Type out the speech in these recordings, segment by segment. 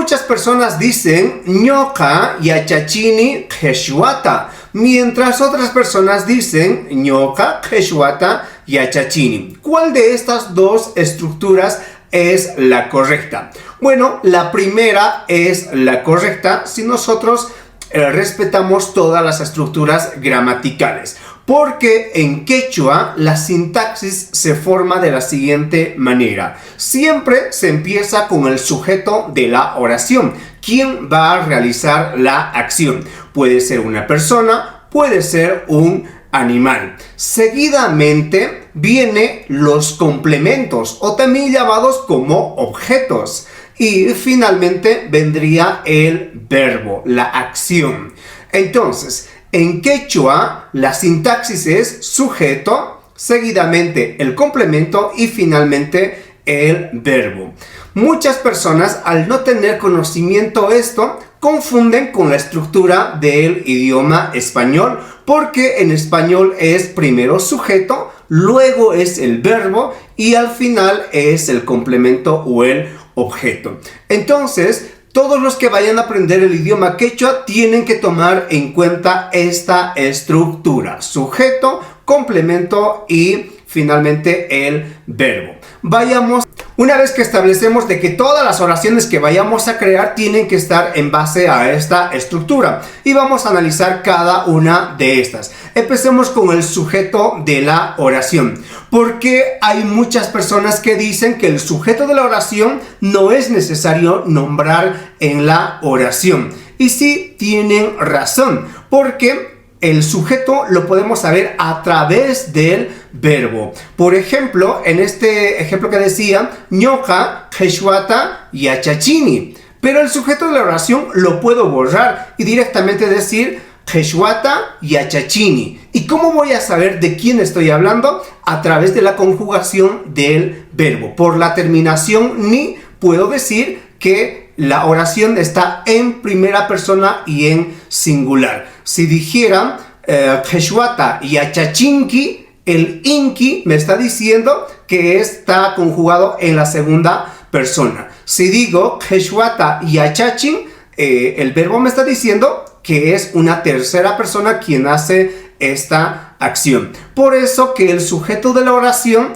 Muchas personas dicen ñoqa yachachini qheshwata, mientras otras personas dicen ñoqa qheshwata yachachini. ¿Cuál de estas dos estructuras es la correcta? Bueno, la primera es la correcta si nosotros respetamos todas las estructuras gramaticales, porque en quechua la sintaxis se forma de la siguiente manera. Siempre se empieza con el sujeto de la oración, quien va a realizar la acción. Puede ser una persona, puede ser un animal. Seguidamente vienen los complementos, o también llamados como objetos. Y finalmente vendría el verbo, la acción. Entonces, en quechua, la sintaxis es sujeto, seguidamente el complemento y finalmente el verbo. Muchas personas, al no tener conocimiento de esto, confunden con la estructura del idioma español, porque en español es primero sujeto, luego es el verbo y al final es el complemento o el objeto. Entonces, todos los que vayan a aprender el idioma quechua tienen que tomar en cuenta esta estructura: sujeto, complemento y finalmente el verbo. Vayamos, una vez que establecemos de que todas las oraciones que vayamos a crear tienen que estar en base a esta estructura, y vamos a analizar cada una de estas. Empecemos con el sujeto de la oración, porque hay muchas personas que dicen que el sujeto de la oración no es necesario nombrar en la oración, y sí tienen razón, porque el sujeto lo podemos saber a través del verbo. Por ejemplo, en este ejemplo que decía, ñoqa qheshwata yachachini. Pero el sujeto de la oración lo puedo borrar y directamente decir qheshwata yachachini. ¿Y cómo voy a saber de quién estoy hablando? A través de la conjugación del verbo. Por la terminación ni, puedo decir que la oración está en primera persona y en singular. Si dijera qheshwata yachachinki, el inki me está diciendo que está conjugado en la segunda persona. Si digo qheshwata yachachin, el verbo me está diciendo que es una tercera persona quien hace esta acción. Por eso que el sujeto de la oración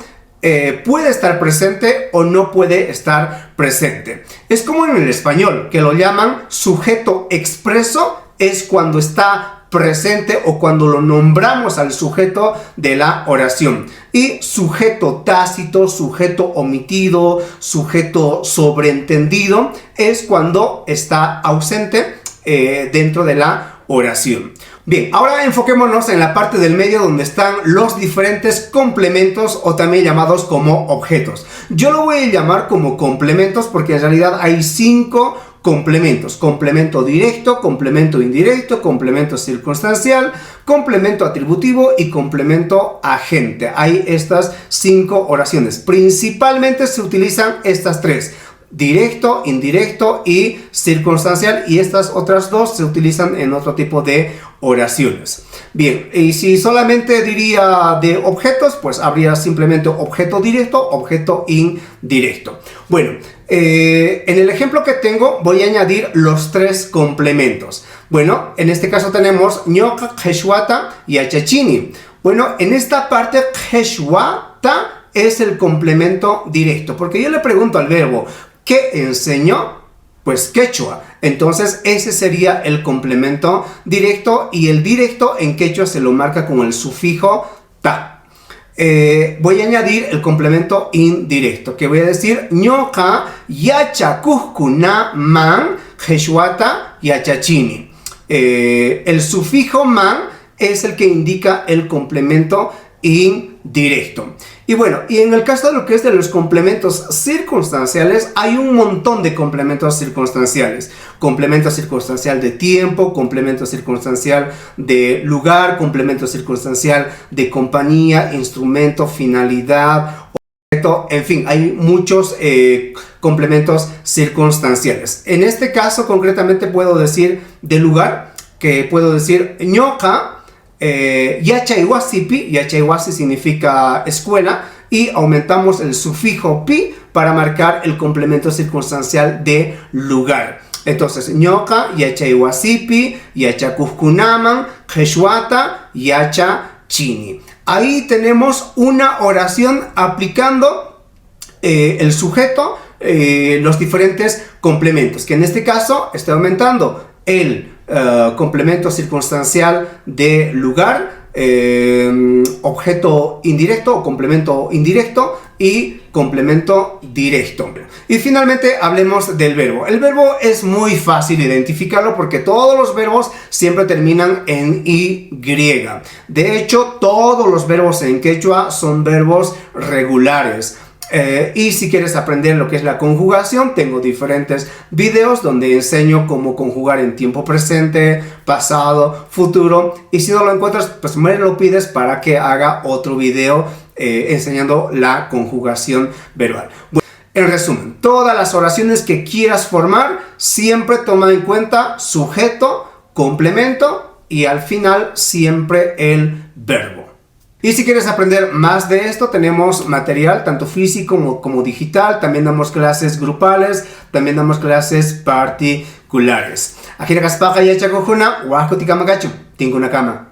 puede estar presente o no puede estar presente. Es como en el español, que lo llaman sujeto expreso, es cuando está presente o cuando lo nombramos al sujeto de la oración. Y sujeto tácito, sujeto omitido, sujeto sobreentendido es cuando está ausente dentro de la oración. Bien, ahora enfoquémonos en la parte del medio donde están los diferentes complementos o también llamados como objetos. Yo lo voy a llamar como complementos porque en realidad hay 5 complementos: complemento directo, complemento indirecto, complemento circunstancial, complemento atributivo y complemento agente. Hay estas 5 oraciones. Principalmente se utilizan estas 3: directo, indirecto y circunstancial, y estas otras 2 se utilizan en otro tipo de oraciones. Bien, y si solamente diría de objetos, pues habría simplemente objeto directo, objeto indirecto. Bueno, en el ejemplo que tengo voy a añadir los 3 complementos. Bueno, en este caso tenemos ñoqa qheshwata yachachini. Bueno, en esta parte qheshwata es el complemento directo, porque yo le pregunto al verbo ¿qué enseñó? Pues quechua. Entonces ese sería el complemento directo, y el directo en quechua se lo marca con el sufijo ta. Voy a añadir el complemento indirecto, que voy a decir ñoqa yachakuskuna man qheshwata yachachini. El sufijo man es el que indica el complemento indirecto. Y bueno, y en el caso de lo que es de los complementos circunstanciales, hay un montón de complementos circunstanciales. Complemento circunstancial de tiempo, complemento circunstancial de lugar, complemento circunstancial de compañía, instrumento, finalidad, objeto, en fin, hay muchos complementos circunstanciales. En este caso, concretamente, puedo decir de lugar, que puedo decir ñoqa yachaiwasipi. Yachaiwasi significa escuela, y aumentamos el sufijo pi para marcar el complemento circunstancial de lugar. Entonces, ñoqa yachay wasipi, yachakuqkunaman, qhechwata yachachini. Ahí tenemos una oración aplicando el sujeto, los diferentes complementos, que en este caso estoy aumentando el complemento circunstancial de lugar, objeto indirecto o complemento indirecto y complemento directo. Y finalmente hablemos del verbo. El verbo es muy fácil identificarlo porque todos los verbos siempre terminan en Y. De hecho, todos los verbos en quechua son verbos regulares. Y si quieres aprender lo que es la conjugación, tengo diferentes videos donde enseño cómo conjugar en tiempo presente, pasado, futuro. Y si no lo encuentras, pues me lo pides para que haga otro video enseñando la conjugación verbal. Bueno, en resumen, todas las oraciones que quieras formar, siempre toma en cuenta sujeto, complemento y al final siempre el verbo. Y si quieres aprender más de esto, tenemos material tanto físico como digital. También damos clases grupales, también damos clases particulares. Aquí en Caspaja y Chacojuna, Huasco Ticamagacho, tengo una cama.